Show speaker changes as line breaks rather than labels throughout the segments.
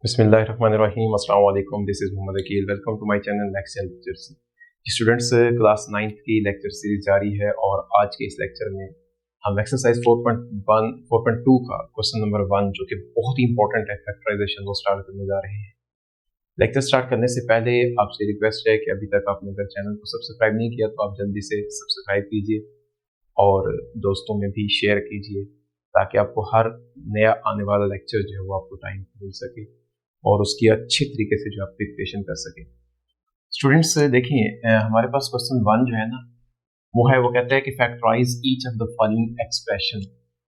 बिस्मिल्लाहिर्रहमानिर्रहीम अस्सलाम वालेकुम। This is Mohammad Aqeel. Welcome to my channel next lectures. Students, class 9th की लेक्चर सीरीज जारी है और आज के इस लेक्चर में हम एक्सरसाइज 4.1 4.2 का क्वेश्चन नंबर 1 जो कि बहुत ही इंपॉर्टेंट है फैक्टराइजेशन वो स्टार्ट करने जा रहे हैं। लेक्चर स्टार्ट करने से पहले आपसे रिक्वेस्ट है कि अभी तक आपने अगर चैनल को सब्सक्राइब नहीं किया तो आप जल्दी से सब्सक्राइब कीजिए और दोस्तों में भी शेयर कीजिए ताकि आपको हर नया आने वाला लेक्चर जो है वो आपको टाइम मिल सके और उसकी अच्छी तरीके से जो आप प्रिपरेशन कर सके। स्टूडेंट्स देखिए, हमारे पास क्वेश्चन 1 जो है ना वो कहता है कि factorise each of the following expression.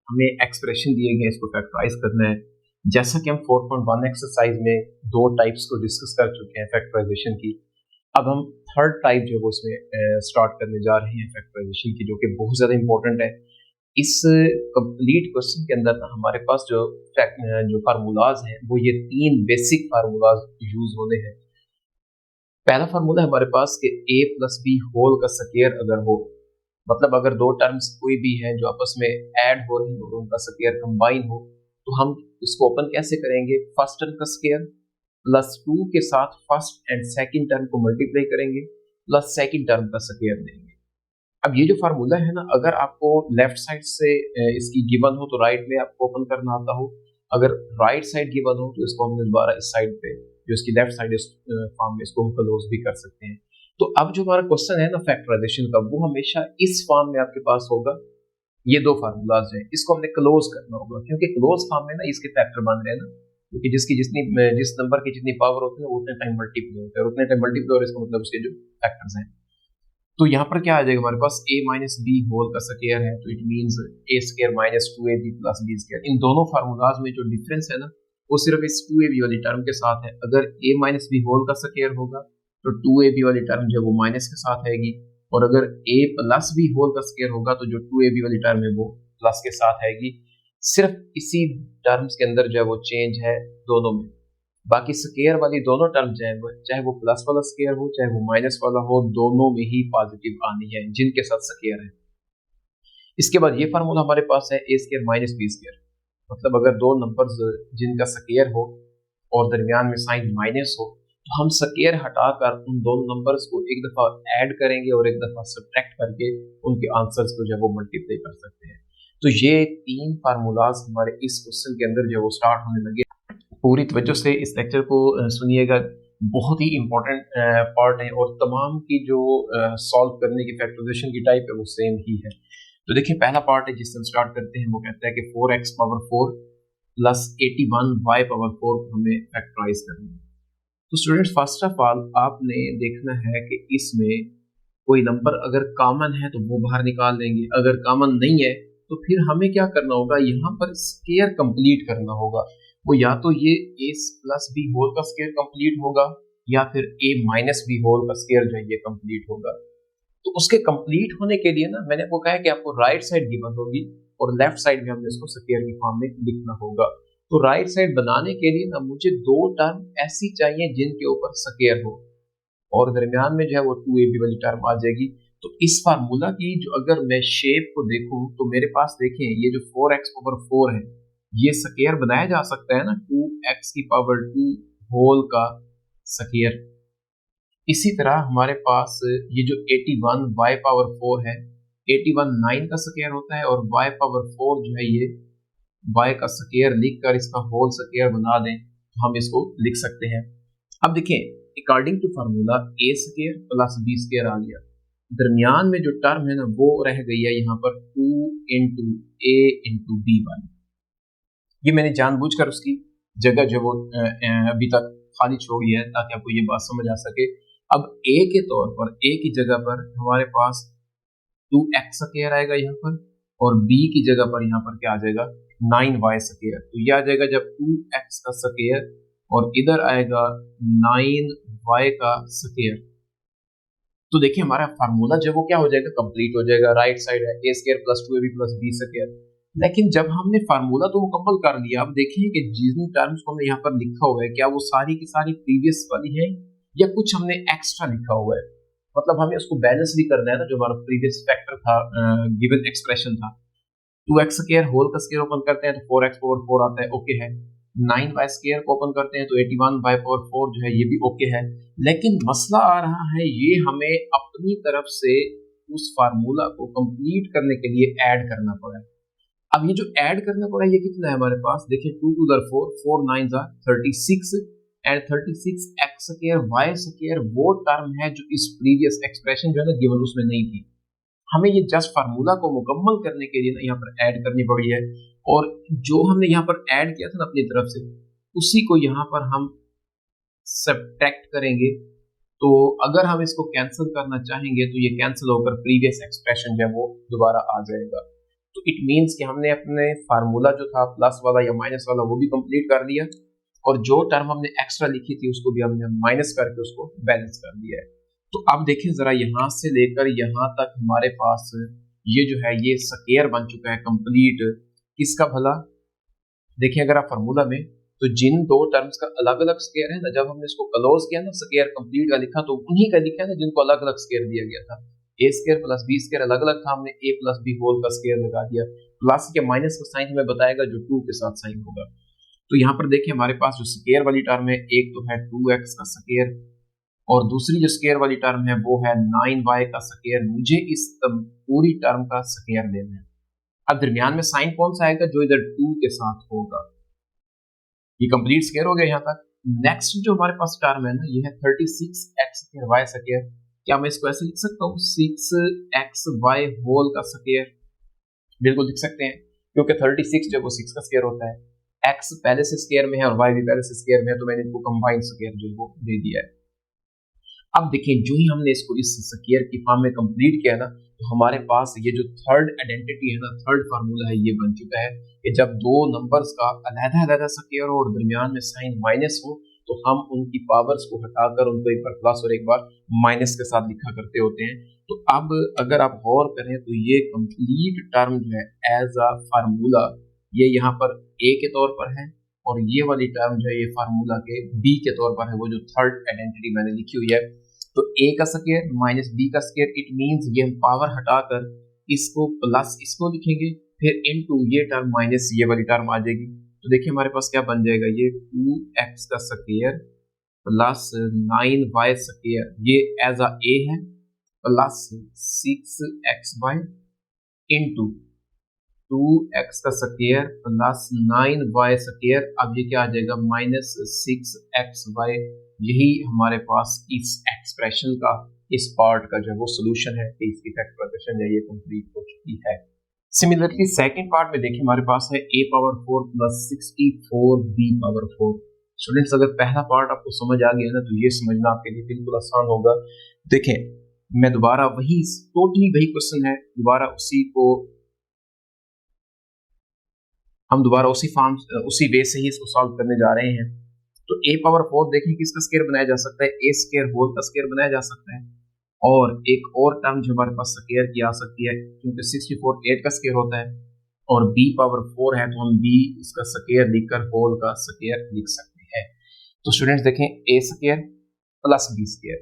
हमें एक्सप्रेशन दिए गए, इसको फैक्टराइज करना है। जैसा कि हम 4.1 एक्सरसाइज में दो टाइप्स को डिस्कस कर चुके हैं फैक्टराइजेशन की, अब हम थर्ड टाइप जो है वो इसमें स्टार्ट करने जा रहे हैं फैक्टराइजेशन की, जो कि बहुत ज़्यादा इंपॉर्टेंट है। इस कंप्लीट क्वेश्चन के अंदर हमारे पास जो फार्मूलाज हैं वो ये 3 बेसिक फार्मूलाज यूज होने हैं। पहला फार्मूला है हमारे पास कि a प्लस बी होल का स्क्वायर अगर हो, मतलब अगर दो टर्म्स कोई भी हैं जो आपस में ऐड हो रही हो और उनका स्क्वायर कंबाइन हो, तो हम इसको ओपन कैसे करेंगे? फर्स्ट टर्म का स्क्वायर प्लस 2 के साथ फर्स्ट एंड सेकंड टर्म को मल्टीप्लाई करेंगे प्लस सेकंड टर्म का स्क्वायर देंगे। अब ये जो फार्मूला है ना, अगर आपको लेफ्ट साइड से इसकी गिवन हो तो राइट में आपको ओपन करना आता हो, अगर राइट साइड गिवन हो तो इसको हम दोबारा इस साइड पे जो इसकी लेफ्ट साइड इस फॉर्म में इसको हम क्लोज भी कर सकते हैं। तो अब जो हमारा क्वेश्चन है ना फैक्टराइजेशन का, वो हमेशा इस फॉर्म में आपके पास होगा। ये दो फार्मूलाज हैं, इसको हमने क्लोज करना होगा क्योंकि क्लोज फॉर्म में ना इसके फैक्टर बन रहे हैं ना, क्योंकि जिस नंबर की जितनी पावर होती है वो उतने टाइम मल्टीप्लाई होता है, उतने टाइम मल्टीप्लाई, और इसका मतलब उसके जो फैक्टर्स हैं। तो यहाँ पर क्या आ जाएगा हमारे पास? a माइनस बी होल का स्क्वायर है, तो it means a square minus 2ab plus b square. इन दोनों फार्मूलाज में जो डिफरेंस है ना वो सिर्फ इस 2ab वाली टर्म के साथ है। अगर a माइनस बी होल का स्क्वायर होगा तो 2ab वाली टर्म जो है वो माइनस के साथ आएगी, और अगर a प्लस बी होल का स्क्वायर होगा तो जो 2ab वाली टर्म है वो प्लस के साथ आएगी। सिर्फ इसी टर्म्स के अंदर जो है वो चेंज है दोनों में। बाकी स्क्वायर वाली दोनों टर्म चाहे वो प्लस वाला स्क्वायर हो चाहे वो माइनस वाला हो, दोनों में ही पॉजिटिव आनी है जिनके साथ स्क्वायर है। इसके बाद ये फार्मूला हमारे पास है a square minus B square, मतलब अगर दो नंबर्स जिनका स्क्वायर हो और दरमियान में साइन माइनस हो तो हम स्क्वायर हटाकर उन दोनों नंबर्स को एक दफा ऐड करेंगे और एक दफा सब्ट्रैक्ट करके उनके आंसर्स को जो है वो मल्टीप्लाई कर सकते हैं। तो ये 3 फार्मूलाज हमारे इस क्वेश्चन के अंदर जो वो स्टार्ट होने लगे। पूरी तवज्जो से इस लेक्चर को सुनिएगा, बहुत ही इंपॉर्टेंट पार्ट है और तमाम की जो सॉल्व करने की फैक्टराइजेशन की टाइप है वो सेम ही है। तो देखिए, पहला पार्ट है जिससे हम स्टार्ट करते हैं, वो कहता है कि 4x power 4 plus 81y power 4 हमें फैक्टराइज करना है। तो स्टूडेंट्स, फर्स्ट ऑफ ऑल आपने देखना है कि इसमें कोई नंबर अगर कॉमन है तो वो बाहर निकाल देंगे, अगर कॉमन नहीं है तो फिर हमें क्या करना होगा, यहाँ पर स्क्वायर कंप्लीट करना होगा। वो या तो ये a प्लस बी होल का स्क्वायर कंप्लीट होगा या फिर a माइनस बी होल का स्क्वायर जो है ये कंप्लीट होगा। तो उसके कंप्लीट होने के लिए ना मैंने आपको कहा है कि आपको राइट साइड गिवन होगी और लेफ्ट साइड में हमने इसको स्क्वायर की फॉर्म में लिखना होगा। तो राइट साइड बनाने के लिए ना मुझे दो टर्म ऐसी चाहिए जिनके ऊपर स्क्वायर हो और दरमियान में जो है वो 2ab वाली टर्म आ जाएगी। तो इस फार्मूला की जो अगर मैं शेप को देखूं तो मेरे पास देखें ये जो 4x पावर 4 है ये स्क्वायर बनाया जा सकता है ना 2x की पावर 2 होल का स्क्वायर। इसी तरह हमारे पास ये जो 81 y पावर 4 है, 81 9 का स्क्वायर होता है और y पावर 4 जो है ये y का स्क्वायर लिखकर इसका होल स्क्वायर बना दें तो हम इसको लिख सकते हैं। अब देखें, according to formula a square plus b square आ गया, दरमियान में जो टर्म है ना वो रह गई है यहाँ पर 2 इंटू a इंटू बी वाली। ये मैंने जानबूझकर उसकी जगह जो वो अभी तक खाली छोड़ी है ताकि आपको ये बात समझ आ सके। अब a के तौर पर a की जगह पर हमारे पास 2x स्क्वायर आएगा यहाँ पर, और b की जगह पर यहाँ पर क्या आ जाएगा 9y स्क्वायर। तो ये आ जाएगा जब 2x का स्क्वायर और इधर आएगा 9y का स्क्वायर। तो देखिए हमारा फार्मूला जो वो क्या हो जाएगा, कंप्लीट हो जाएगा। राइट साइड है a square plus 2ab plus b square. लेकिन जब हमने फार्मूला तो मुकम्मल कर लिया, अब देखिए कि जिन टर्म्स को हमने यहाँ पर लिखा हुआ है क्या वो सारी की सारी प्रीवियस वाली है या कुछ हमने एक्स्ट्रा लिखा हुआ है, मतलब हमें उसको बैलेंस भी करना है ना। जो हमारा प्रीवियस फैक्टर था, गिवन एक्सप्रेशन था 2x स्क्वायर होल का स्क्वायर ओपन करते हैं तो 4x पावर 4 आता है, ओके है। 9y² को ओपन करते हैं तो 81/4 जो है ये भी ओके है। लेकिन मसला आ रहा है, ये हमें अपनी तरफ से उस फार्मूला को कंप्लीट करने के लिए ऐड करना पड़ा। अब ये जो ऐड करना पड़ा ये कितना है हमारे पास, देखिए 2 to the 4, 4 9s are 36 and 36x² y² वो टर्म है जो इस प्रीवियस एक्सप्रेशन जो है ना गिवन उसमें नहीं थी। हमें ये जस्ट फार्मूला को मुकम्मल करने के लिए ना यहाँ पर ऐड करनी पड़ी है, और जो हमने यहाँ पर ऐड किया था ना अपनी तरफ से उसी को यहाँ पर हम सब्ट्रैक्ट करेंगे। तो अगर हम इसको कैंसिल करना चाहेंगे तो ये कैंसिल होकर प्रीवियस एक्सप्रेशन जो है वो दोबारा आ जाएगा। तो इट मीन्स कि हमने अपने फार्मूला जो था प्लस वाला या माइनस वाला वो भी कंप्लीट कर दिया, और जो टर्म हमने एक्स्ट्रा लिखी थी उसको भी हमने माइनस करके उसको बैलेंस कर दिया है। तो अब देखिए जरा यहाँ से लेकर यहाँ तक हमारे पास ये जो है ये स्क्वायर बन चुका है कंप्लीट। किसका भला, देखिए अगर आप फार्मूला में तो जिन दो टर्म्स का अलग अलग स्क्वायर है ना, जब हमने इसको क्लोज किया ना स्क्वायर कंप्लीट का लिखा तो उन्हीं का लिखा ना जिनको अलग अलग स्क्वायर दिया गया था। a² + b² अलग अलग था, हमने a + b होल का स्क्वायर लगा दिया। प्लस के माइनस का साइन हमें बताएगा जो 2 के साथ साइन होगा। तो यहाँ पर देखिए हमारे पास जो स्क्वायर वाली टर्म है एक तो है 2x का स्क्वायर, और दूसरी जो स्क्वायर वाली टर्म है वो है 9y का स्क्वायर। मुझे इस पूरी टर्म का स्क्वायर लेना है। अब दरमियान में साइन कौन सा आएगा, जो इधर 2 के साथ होगा। ये कंप्लीट स्क्वायर हो गया यहाँ तक। नेक्स्ट जो हमारे पास टर्म है ना ये है 36x² y²। क्या मैं इसको ऐसे लिख सकता हूँ 6xy होल का स्क्वायर, बिल्कुल लिख सकते हैं, क्योंकि 36 जब वो 6 का स्क्वायर होता है, x पहले से स्क्वायर में है और y भी पहले से स्क्वायर में है, तो मैंने इनको कंबाइन स्क्वायर जो वो दे दिया है। अब देखिए जो ही हमने इसको इस स्क्वायर की फॉर्म में कंप्लीट किया ना तो हमारे पास ये जो थर्ड आइडेंटिटी है ना, थर्ड फार्मूला है, ये बन चुका है कि जब दो नंबर्स का अलग-अलग स्क्वायर हो और दरमियान में साइन माइनस हो तो हम उनकी पावर्स को हटाकर उनको एक बार प्लस और एक बार माइनस के साथ लिखा करते होते हैं। तो अब अगर आप गौर करें तो ये कंप्लीट टर्म जो है एज अ फार्मूला ये यहाँ पर ए के तौर पर है, और ये वाली टर्म जो है ये फार्मूला के बी के तौर पर है, वो जो थर्ड आइडेंटिटी मैंने लिखी हुई है। तो a का स्क्वायर माइनस b का स्क्वायर, इट मींस ये हम पावर हटाकर इसको प्लस इसको लिखेंगे, फिर इनटू ये टर्म माइनस ये वाली टर्म आ जाएगी। तो देखिए हमारे पास क्या बन जाएगा, ये 2x का स्क्वायर प्लस 9y², ये एज अ a है, प्लस 6xy इनटू 2x का स्क्वायर प्लस 9y²। अब ये क्या आ जाएगा माइनस 6xy। यही हमारे पास इस एक्सप्रेशन का इस पार्ट का जो वो सोल्यूशन है कि इसकी फैक्टराइजेशन है ये कंप्लीट हो चुकी है। सिमिलरली सेकंड पार्ट में देखिए हमारे पास है a⁴ + 64b⁴। स्टूडेंट्स अगर पहला पार्ट आपको समझ आ गया ना तो ये समझना आपके लिए बिल्कुल आसान होगा। देखें मैं दोबारा वही टोटली वही क्वेश्चन है, दोबारा उसी को हम दोबारा उसी फॉर्म उसी वे से ही इसको सॉल्व करने जा रहे हैं। तो a⁴ देखें किसका स्क्वायर बनाया जा सकता है, a² होल का स्क्वायर बनाया जा सकता है, और एक और टर्म जो हमारे पास स्क्वायर की आ सकती है क्योंकि 64 8 का स्क्वायर होता है, और b⁴ है तो हम b इसका स्क्वायर लिखकर होल का स्क्वायर लिख सकते हैं। तो स्टूडेंट्स देखें a² प्लस b²।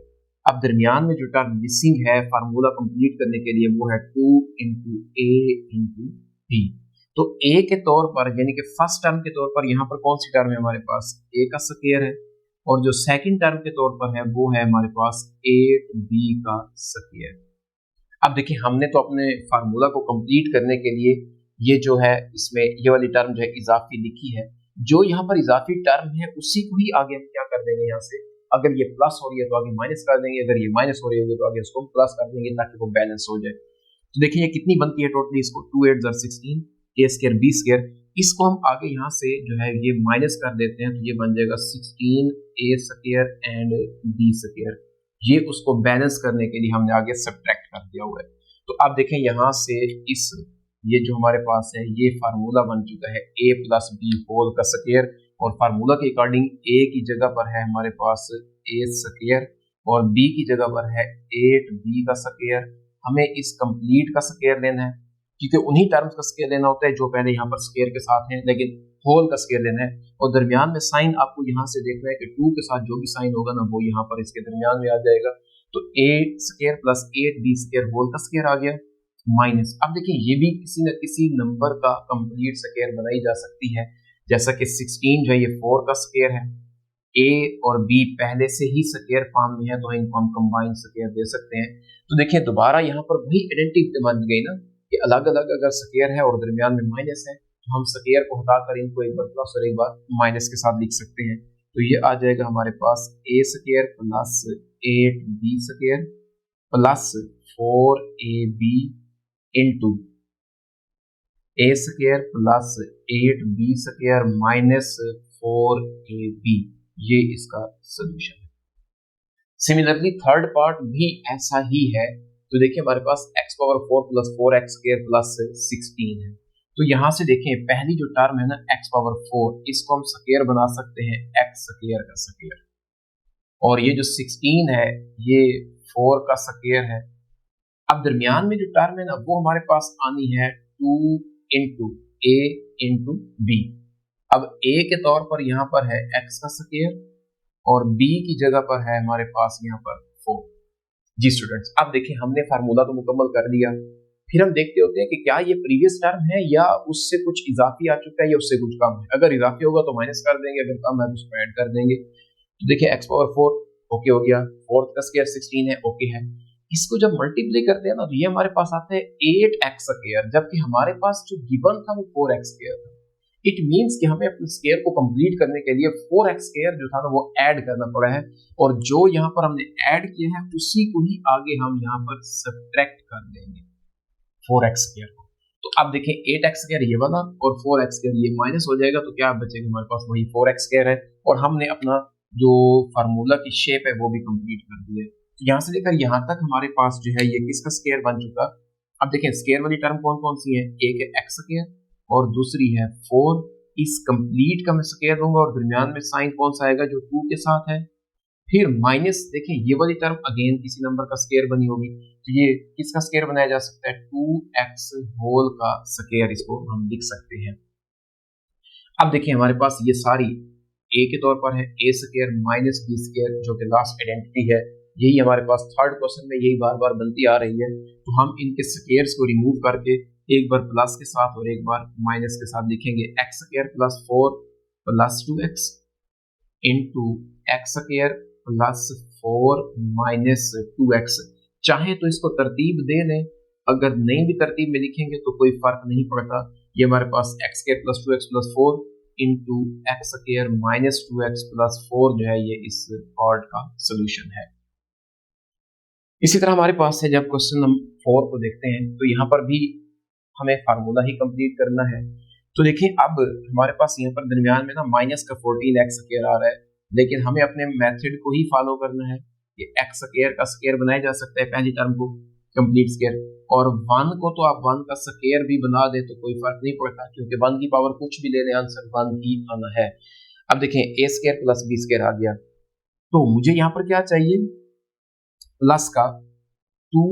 अब दरमियान में जो टर्म मिसिंग है फार्मूला कंप्लीट करने के लिए वो है 2 × a × b। तो a के तौर पर यानी कि फर्स्ट टर्म के तौर पर यहाँ पर कौन सी टर्म है हमारे पास, a का स्क्वायर है, और जो सेकंड टर्म के तौर पर है वो है हमारे पास 8b का स्क्वायर। अब देखिए हमने तो अपने फार्मूला को कंप्लीट करने के लिए ये जो है इसमें ये वाली टर्म जो है इजाफी लिखी है, जो यहाँ पर इजाफी टर्म है उसी को ही आगे हम क्या कर देंगे, यहाँ से अगर ये प्लस हो रही है तो आगे माइनस कर देंगे, अगर ये माइनस हो रही होगी तो आगे इसको प्लस कर देंगे ताकि वो बैलेंस हो जाए। तो देखिए ये कितनी बनती है टोटली, इसको 2 8 16 a² b², इसको हम आगे यहाँ से जो है ये माइनस कर देते हैं तो ये बन जाएगा 16a² एंड b²। ये उसको बैलेंस करने के लिए हमने आगे सब्ट्रैक्ट कर दिया हुआ है। तो अब देखें यहाँ से इस ये जो हमारे पास है ये फार्मूला बन चुका है a + b होल का स्क्वायर, और फार्मूला के अकॉर्डिंग a की जगह पर है हमारे पास a² और b की जगह पर है 8b का स्क्वायर। हमें इस कंप्लीट का स्क्वायर लेना है क्योंकि उन्हीं टर्म्स का स्क्वायर लेना होता है जो पहले यहाँ पर स्क्वायर के साथ हैं, लेकिन होल का स्क्वायर लेना है, और दरमियान में साइन आपको यहाँ से देखना है कि 2 के साथ जो भी साइन होगा ना वो यहाँ पर इसके दरमियान में आ जाएगा। तो a² + 8b² होल का स्क्वायर आ गया माइनस। अब देखिए ये भी किसी न किसी नंबर का कंप्लीट स्क्वायर बनाई जा सकती है, जैसा कि 16 जो है ये 4 का स्क्वायर है, ए और बी पहले से ही स्क्वायर फॉर्म में है तो इनको हम कंबाइन स्क्वायर दे सकते हैं। तो देखिए दोबारा यहाँ पर वही आइडेंटिटी बन गई ना कि अलग अलग अगर स्क्वायर है और दरमियान में माइनस है तो हम स्क्वायर को हटाकर इनको एक बार प्लस और एक बार माइनस के साथ लिख सकते हैं। तो ये आ जाएगा हमारे पास A square plus 8b square plus 4ab into A square plus 8b square minus 4ab, ये इसका सोल्यूशन है। सिमिलरली थर्ड पार्ट भी ऐसा ही है। तो देखिए हमारे पास x power 4 plus 4x square plus 16 है। तो यहां से देखें पहली जो टर्म है ना x पावर 4, इसको हम स्क्वायर बना सकते हैं x स्क्वायर का स्क्वायर, और ये जो 16 है ये 4 का स्क्वायर है। अब दरमियान में जो टर्म है ना वो हमारे पास आनी है 2 इंटू ए इंटू बी। अब a के तौर पर यहाँ पर है x का स्क्वायर और b की जगह पर है हमारे पास यहाँ पर 4। जी स्टूडेंट्स, अब देखिए हमने फार्मूला तो मुकम्मल कर लिया, फिर हम देखते होते हैं कि क्या ये प्रीवियस टर्म है या उससे कुछ इजाफी आ चुका है या उससे कुछ कम है। अगर इजाफी होगा तो माइनस कर देंगे, अगर कम है तो उसको ऐड कर देंगे। तो देखिए x पावर 4 ओके हो गया, 4 का स्क्वायर 16 है ओके है। इसको जब मल्टीप्लाई करते हैं ना तो ये हमारे पास आता है 8x स्क्वायर, जबकि हमारे पास जो गिवन था वो 4x स्क्वायर था। इट मींस कि हमें अपने स्क्वायर को कंप्लीट करने के लिए 4x स्क्वायर जो था ना वो ऐड करना पड़ा है, और जो यहाँ पर हमने ऐड किया है उसी को ही आगे हम यहाँ पर सब्ट्रैक्ट कर देंगे 4x स्क्वायर को। तो अब देखें 8x स्क्वायर ये वाला और 4x स्क्वायर ये माइनस हो जाएगा, तो क्या बचेगा हमारे पास वही 4x स्क्वायर है, और हमने अपना जो फार्मूला की शेप है वो भी कंप्लीट कर दी है। तो यहाँ से लेकर यहाँ तक हमारे पास जो है ये किसका स्क्वायर बन चुका। अब देखें स्क्वायर वाली टर्म कौन कौन सी है, एक है x स्क्वायर और दूसरी है 4। इस कंप्लीट का मैं स्क्वायर दूंगा और दरमियान में साइन कौन सा आएगा जो 2 के साथ है, फिर माइनस देखें ये वाली टर्म अगेन किसी नंबर का स्क्वायर बनी होगी, तो ये किसका स्क्वायर बनाया जा सकता है 2x होल का स्क्वायर, इसको हम लिख सकते हैं। अब देखिए हमारे पास ये सारी a के तौर पर है a square minus b square जो कि लास्ट आइडेंटिटी है, यही हमारे पास थर्ड क्वेश्चन में यही बार बार बनती आ रही है। तो हम इनके स्क्वायर्स को रिमूव करके एक बार प्लस के साथ और एक बार माइनस के साथ लिखेंगे x square plus 4 plus 2x into x square plus 4 minus 2x। चाहे तो इसको तरतीब दे लें, अगर नहीं भी तरतीब में लिखेंगे तो कोई फर्क नहीं पड़ता। ये हमारे पास x square plus 2x plus 4 into x square minus 2x plus 4 जो है ये इस पार्ट का सोल्यूशन है। इसी तरह हमारे पास है जब क्वेश्चन नंबर 4 को देखते हैं तो यहाँ पर भी हमें फार्मूला ही कंप्लीट करना है। तो देखिए अब हमारे पास यहाँ पर दरमियान में ना माइनस का 14x स्क्वायर आ रहा है, लेकिन हमें अपने मेथड को ही फॉलो करना है कि x स्क्वायर का स्क्वायर बनाया जा सकता है पहली टर्म को कंप्लीट स्क्वायर, और 1 को तो आप 1 का स्क्वायर भी बना दे तो कोई फर्क नहीं पड़ता, क्योंकि 1 की पावर कुछ भी ले लें आंसर 1 ही आना है। अब देखें a square plus b square आ गया, तो मुझे यहाँ पर क्या चाहिए प्लस का 2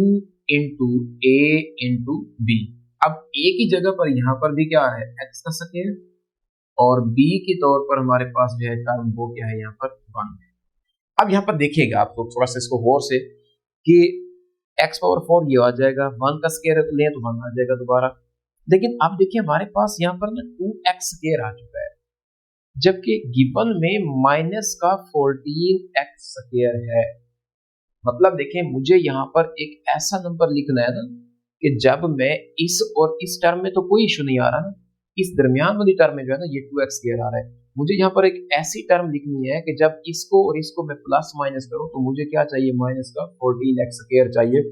इंटू ए इंटू बी। अब a की जगह पर यहाँ पर भी क्या है x का स्क्वायर, और b के तौर पर हमारे पास जो है टर्म वो क्या है यहाँ पर 1 है। अब यहाँ पर देखिएगा आप लोग थोड़ा सा इसको गौर से कि x पावर 4 ये आ जाएगा, 1 का स्क्वायर लें तो 1 आ जाएगा दोबारा, लेकिन अब देखिए हमारे पास यहाँ पर ना 2x स्क्वायर आ चुका है, जबकि गिवन में माइनस का 14x स्क्वायर है। मतलब देखिए मुझे यहाँ पर एक ऐसा नंबर लिखना है ना कि जब मैं इस और इस टर्म में तो कोई इशू नहीं आ रहा ना, इस दरमियान वाली टर्म में जो है ना ये 2x स्क्वायर आ रहा है, मुझे यहाँ पर एक ऐसी टर्म लिखनी है कि जब इसको और इसको मैं प्लस माइनस करूं तो मुझे क्या चाहिए माइनस का 14x स्क्वायर चाहिए।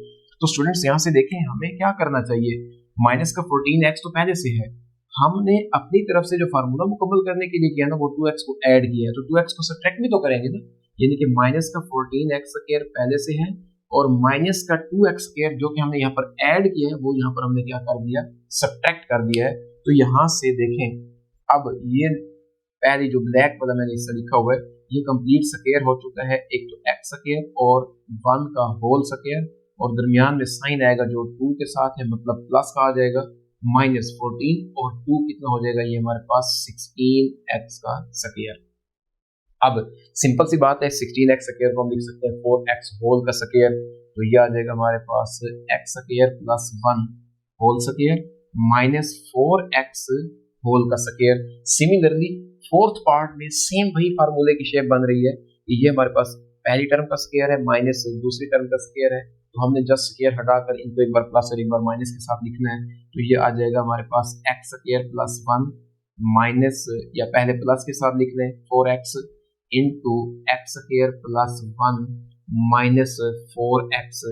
तो स्टूडेंट्स यहाँ से देखें हमें क्या करना चाहिए, माइनस का 14x तो पहले से है, हमने अपनी तरफ से जो फार्मूला मुकम्मल करने के लिए किया ना वो 2x को ऐड किया है, तो 2x को सब्ट्रैक्ट भी तो करेंगे ना, यानी कि माइनस का 14x स्क्वायर पहले से है और माइनस का 2x स्क्वायर जो कि हमने यहाँ पर ऐड किया है वो यहाँ पर हमने क्या कर दिया सब्ट्रैक्ट कर दिया है। तो यहाँ से देखें अब ये पहले जो ब्लैक वाला मैंने इससे लिखा हुआ है ये कंप्लीट स्क्वायर हो चुका है, एक तो x स्क्वायर और 1 का होल स्क्वायर, और दरमियान में साइन आएगा जो 2 के साथ है मतलब प्लस का आ जाएगा माइनस 14 और 2 कितना हो जाएगा ये हमारे पास 16x का स्क्वायर। अब सिंपल सी बात है 16x स्क्वायर को हम लिख सकते हैं 4x होल का स्क्वायर, तो ये आ जाएगा हमारे पास x square plus 1 whole square minus 4x whole का स्क्वायर। सिमिलरली फोर्थ पार्ट में सेम वही फार्मूले की शेप बन रही है। ये हमारे पास पहली टर्म का स्क्वायर है माइनस दूसरी टर्म का स्क्वायर है, तो हमने जस्ट स्क्वायर हटाकर इनको एक बार प्लस और एक बार माइनस के साथ लिखना है। तो ये आ जाएगा हमारे पास एक्स स्क्वायर प्लस 1 माइनस, या पहले प्लस के साथ लिख लें 4x into x square plus 1 minus 4x।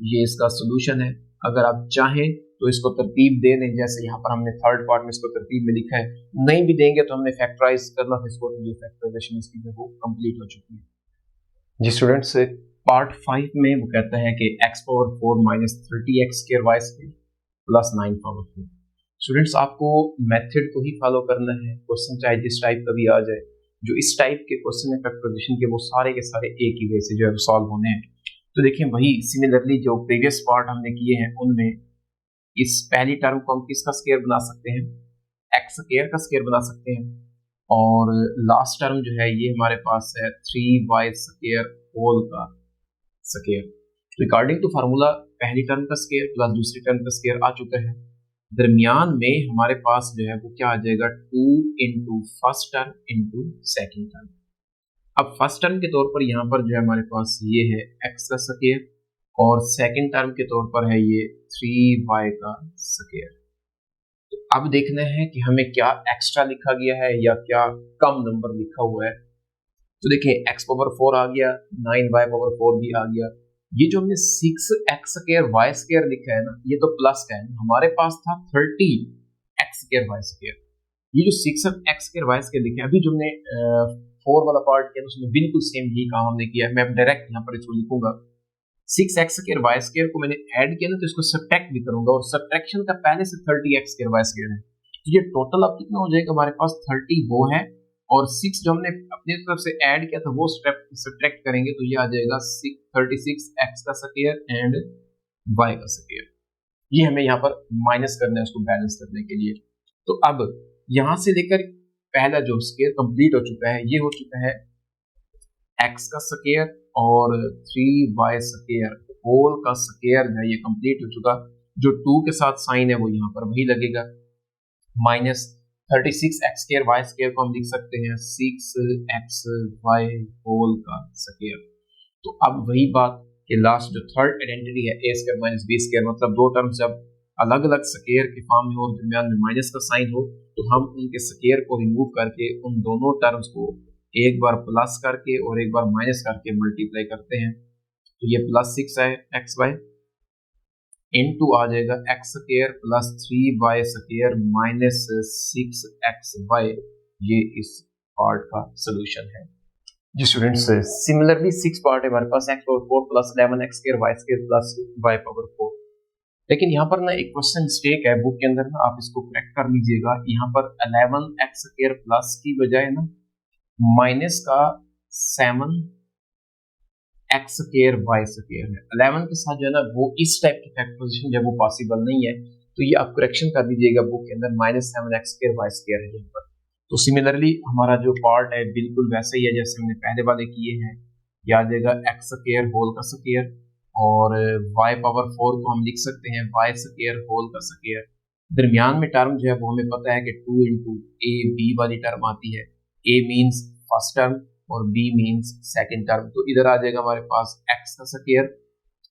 ये इसका सोल्यूशन है। अगर आप चाहें तो इसको तरतीब दे दें, जैसे यहाँ पर हमने थर्ड पार्ट में इसको तरतीब में लिखा है। नहीं भी देंगे तो हमने फैक्टराइज करना था इसको, ये फैक्टराइजेशन इसकी जो वो कंप्लीट हो चुकी है। जी स्टूडेंट्स, पार्ट 5 में वो कहता है कि x power 4 minus 30x square Y square plus 9 power 4। Students, आपको मेथड को ही फॉलो करना है, क्वेश्चन चाहे जिस टाइप का भी आ जाए। जो इस टाइप के क्वेश्चन है फैक्टराइजेशन के, वो सारे के सारे एक ही वे से जो है सॉल्व होने हैं। तो देखिए वही सिमिलरली जो प्रीवियस पार्ट हमने किए हैं उनमें इस पहली टर्म को हम किसका स्क्वायर बना सकते हैं, एक्स स्क्वायर का स्क्वायर बना सकते हैं। और लास्ट टर्म जो है ये हमारे पास है 3y स्क्वायर होल का स्क्वायर। रिगार्डिंग टू फार्मूला पहली टर्म का स्क्वायर प्लस दूसरी टर्म का स्क्वायर आ चुका है। दरमियान में हमारे पास जो है वो क्या आ जाएगा, 2 into first term into second term. अब फर्स्ट टर्म के तौर पर यहाँ पर जो है हमारे पास ये है एक्स का स्क्वायर, और सेकेंड टर्म के तौर पर है ये 3y का स्क्वायर। तो अब देखना है कि हमें क्या एक्स्ट्रा लिखा गया है या क्या कम नंबर लिखा हुआ है। तो देखिए x पावर 4 आ गया, 9y पावर 4 भी आ गया। ये जो हमने 6x स्क्वायर y स्क्वायर लिखा है ना, ये तो प्लस का है। हमारे पास था 30x स्क्वायर y स्क्वायर। ये जो 6x स्क्वायर y स्क्वायर लिखा है, अभी जो हमने 4 वाला पार्ट किया उसमें बिल्कुल सेम ही काम हमने किया है। मैं डायरेक्ट यहाँ पर इसको लिखूंगा 6x स्क्वायर y स्क्वायर को मैंने ऐड किया ना, तो इसको सब्ट्रैक्ट भी करूंगा, और सब्ट्रैक्शन का पहले से 30x स्क्वायर y स्क्वायर है। तो ये टोटल अब कितना हो जाएगा हमारे पास 30 वो है, और 6 जो हमने अपनी तरफ से ऐड किया था वो सब्ट्रैक्ट करेंगे, तो ये आ जाएगा 36x का स्क्वायर एंड y का स्क्वायर। ये हमें यहाँ पर माइनस करना है उसको बैलेंस करने के लिए। तो अब यहाँ से लेकर पहला जो स्क्वायर कंप्लीट हो चुका है, ये हो चुका है x का स्क्वायर और 3y स्क्वायर होल का स्क्वायर है, ये कंप्लीट हो चुका। जो 2 के साथ साइन है वो यहाँ पर वही लगेगा, minus 36x square y square को हम लिख सकते हैं 6xy होल का स्क्वायर। तो अब वही बात कि लास्ट जो थर्ड आइडेंटिटी है a square minus b square, मतलब दो टर्म्स जब अलग अलग स्क्वायर के फॉर्म में हो, दरमियान में माइनस का साइन हो, तो हम उनके स्क्वायर को रिमूव करके उन दोनों टर्म्स को एक बार प्लस करके और एक बार माइनस करके मल्टीप्लाई करते हैं। तो ये प्लस 6 है xy इनटू आ जाएगा x square plus 3y square minus 6xy। ये इस पार्ट का सोल्यूशन है। जी स्टूडेंट्स, सिमिलरली 6 पार्ट है हमारे पास, x power 4 plus 11x square y square plus y power 4। लेकिन यहाँ पर ना एक क्वेश्चन मिस्टेक है बुक के अंदर ना, आप इसको करेक्ट कर लीजिएगा। यहाँ पर 11x स्क्वायर प्लस की बजाय ना माइनस का 7 एक्स स्क्वायर वाई स्क्वायर है। 11 के साथ जो है ना वो इस टाइप की फैक्टराइजेशन जब वो पॉसिबल नहीं है, तो ये आप करेक्शन कर दीजिएगा बुक के अंदर, -7 एक्स स्क्वायर वाई स्क्वायर है यहाँ पर। तो सिमिलरली हमारा जो पार्ट है बिल्कुल वैसे ही है जैसे हमने पहले वाले किए हैं। ये आ जाएगा एक्स स्क्वायर होल का स्क्वायर, और वाई पावर 4 को हम लिख सकते हैं वाई स्क्वायर होल का स्क्वायर। दरमियान में टर्म जो है वो हमें पता है कि 2 इंटू ए बी वाली टर्म आती है। ए मीन्स फर्स्ट टर्म और b मीन्स सेकेंड टर्म। तो इधर आ जाएगा हमारे पास x का स्क्वायर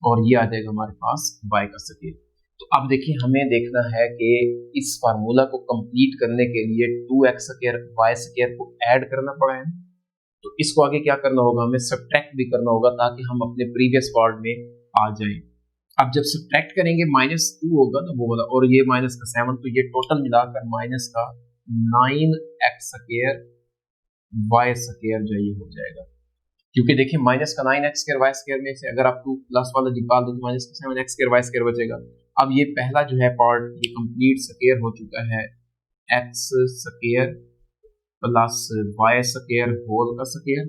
और ये आ जाएगा हमारे पास y का स्क्वायर। तो अब देखिए हमें देखना है कि इस फार्मूला को कंप्लीट करने के लिए 2x स्क्वायर y स्क्वायर को ऐड करना पड़ा है, तो इसको आगे क्या करना होगा, हमें सब्ट्रैक्ट भी करना होगा ताकि हम अपने प्रीवियस पार्ट में आ जाएं। अब जब सब्ट्रैक्ट करेंगे -2 होगा ना वो वाला, और ये माइनस का 7, तो ये टोटल मिलाकर माइनस का 9x स्क्वायर y स्क्वायर जो ये हो जाएगा। क्योंकि देखिए माइनस का 9x स्क्वायर y स्क्वायर में से अगर आप 2 प्लस वाला निकाल दो तो माइनस का 7x स्क्वायर y स्क्वायर बचेगा। अब ये पहला जो है पार्ट ये कंप्लीट स्क्वायर हो चुका है, x square plus y square whole का square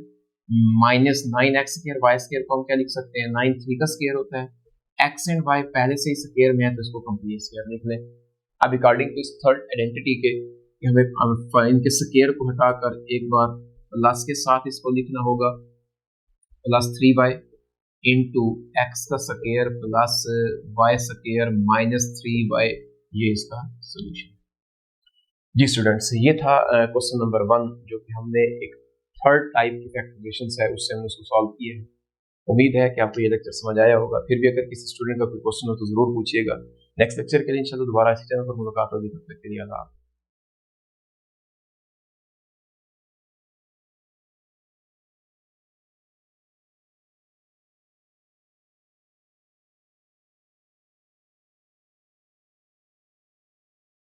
minus 9x square y square को हम क्या लिख सकते हैं, 9 3 का स्क्वायर होता है। x एंड y पहले से ही स्क्वायर में है तो इसको कंप्लीट स्क्वायर लिख लें। अब अकॉर्डिंग टू इस थर्ड आइडेंटिटी के हमें इनके स्क्वायर को हटाकर एक बार प्लस के साथ इसको लिखना होगा, प्लस 3y इंटू एक्स का square plus y square minus 3y, ये इसका सोल्यूशन। जी स्टूडेंट्स, ये था क्वेश्चन नंबर 1 जो कि हमने एक थर्ड टाइप की फैक्टराइजेशन है उससे हमने उसको सॉल्व किए हैं। उम्मीद है कि आपको ये लेक्चर समझ आया होगा। फिर भी अगर किसी स्टूडेंट का कोई क्वेश्चन हो तो जरूर पूछिएगा। नेक्स्ट लेक्चर के लिए इंशाल्लाह दोबारा इसी चैनल पर मुलाकात होगी। तब तक के लिए अल्लाह हाफ़िज़।